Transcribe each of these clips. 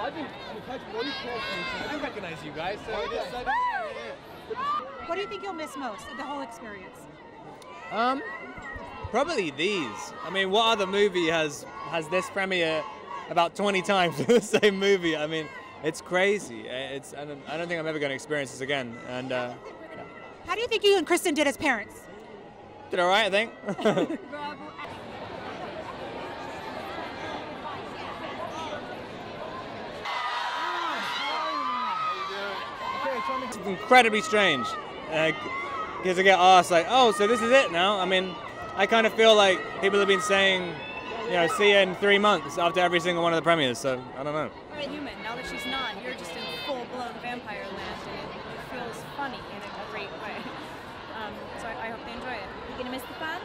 I recognize you guys. So What do you think you'll miss most of the whole experience? Probably these. I mean, what other movie has this premiere about 20 times for the same movie? I mean, it's crazy. I don't think I'm ever going to experience this again. And yeah. How do you think you and Kristen did as parents? Did all right, I think. It's incredibly strange because I get asked like, oh, so this is it now? I mean, I kind of feel like people have been saying, you know, see you in 3 months after every single one of the premieres, so I don't know. Human, now that she's not, you're just in full-blown vampire land, and it feels funny in a great way. So I hope they enjoy it. You gonna miss the fans?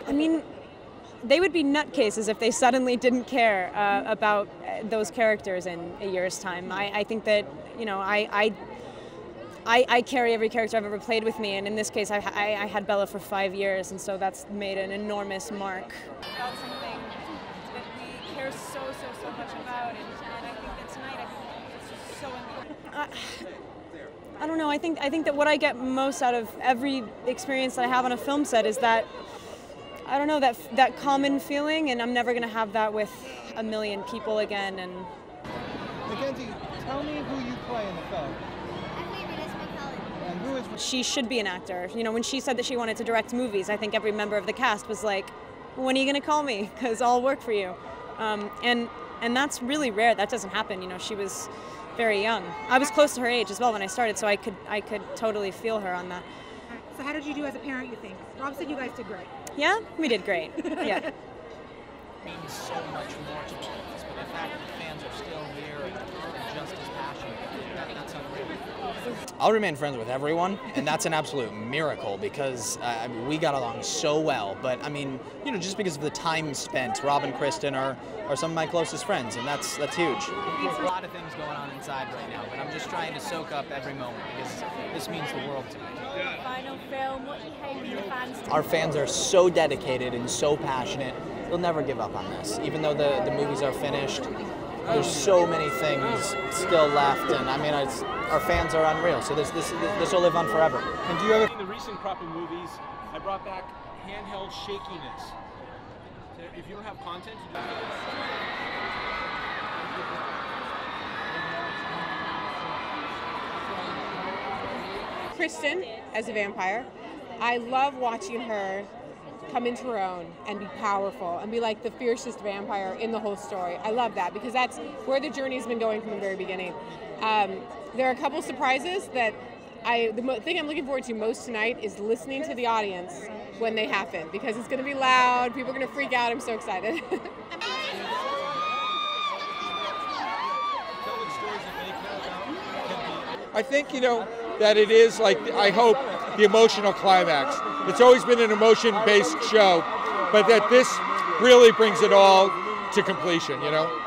I mean, they would be nutcases if they suddenly didn't care about those characters in a year's time. I think that, you know, I carry every character I've ever played with me, and in this case I had Bella for 5 years, and so that's made an enormous mark. About something that we care so much about, and I think that tonight, I think it's just so important. I don't know, I think that what I get most out of every experience that I have on a film set is that, I don't know, that common feeling, and I'm never going to have that with a million people again. And Mackenzie, tell me who you play in the film. And who is? She should be an actor. You know, when she said that she wanted to direct movies, I think every member of the cast was like, when are you going to call me? Because I'll work for you. And that's really rare. That doesn't happen. You know, she was very young. I was close to her age as well when I started, so I could totally feel her on that. So how did you do as a parent, you think? Rob said you guys did great. Yeah, we did great. Yeah. It means so much more to us, but the fact that the fans are still here and just as passionate, that's unreal. I'll remain friends with everyone, and that's an absolute miracle because I mean, we got along so well. But I mean, you know, just because of the time spent, Rob and Kristen are some of my closest friends, and that's huge. There's a lot of things going on inside right now, but I'm just trying to soak up every moment because this means the world to me. Final film, what do you hope the fans do? Our fans are so dedicated and so passionate. They'll never give up on this, even though the movies are finished. There's so many things still left, and I mean, our fans are unreal. So this will live on forever. And do you ever? In the recent crop of movies, I brought back handheld shakiness. So if you don't have content, you don't. Kristen as a vampire. I love watching her come into her own and be powerful and be like the fiercest vampire in the whole story. I love that because that's where the journey's been going from the very beginning. There are a couple surprises that the thing I'm looking forward to most tonight is listening to the audience when they happen because it's going to be loud, people are going to freak out. I'm so excited. I think, you know, that it is like, I hope, the emotional climax. It's always been an emotion-based show, but that this really brings it all to completion, you know?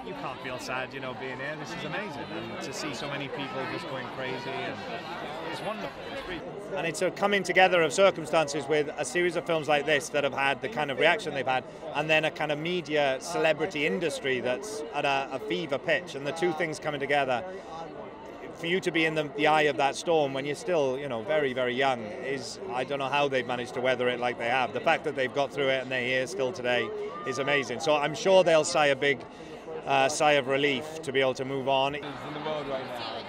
You can't feel sad, you know, being here. This is amazing, and to see so many people just going crazy, and it's wonderful. It's great. And it's a coming together of circumstances with a series of films like this that have had the kind of reaction they've had, and then a kind of media celebrity industry that's at a fever pitch, and the two things coming together. For you to be in the eye of that storm when you're still, you know, very, very young is, I don't know how they've managed to weather it like they have. The fact that they've got through it and they're here still today is amazing. So I'm sure they'll sigh a big sigh of relief to be able to move on. In the world right now,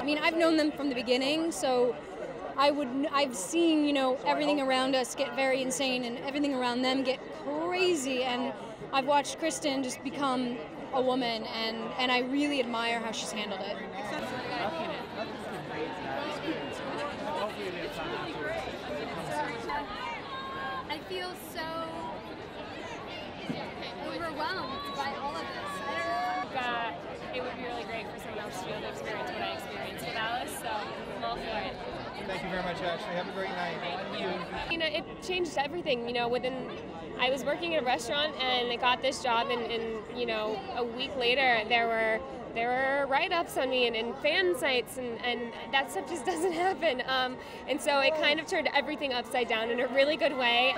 I mean, I've known them from the beginning, so I've seen, you know, everything around us get very insane and everything around them get crazy, and I've watched Kristen just become a woman, and I really admire how she's handled it. I feel so overwhelmed by all of this. I don't know. It would be really great for someone else to be able to experience what I experienced with Alice, so I'm all for it. Thank you very much, Ashley. Have a great night. You know, it changed everything. You know, I was working at a restaurant and I got this job, and you know, a week later there were write-ups on me and fan sites, and that stuff just doesn't happen. And so it kind of turned everything upside down in a really good way.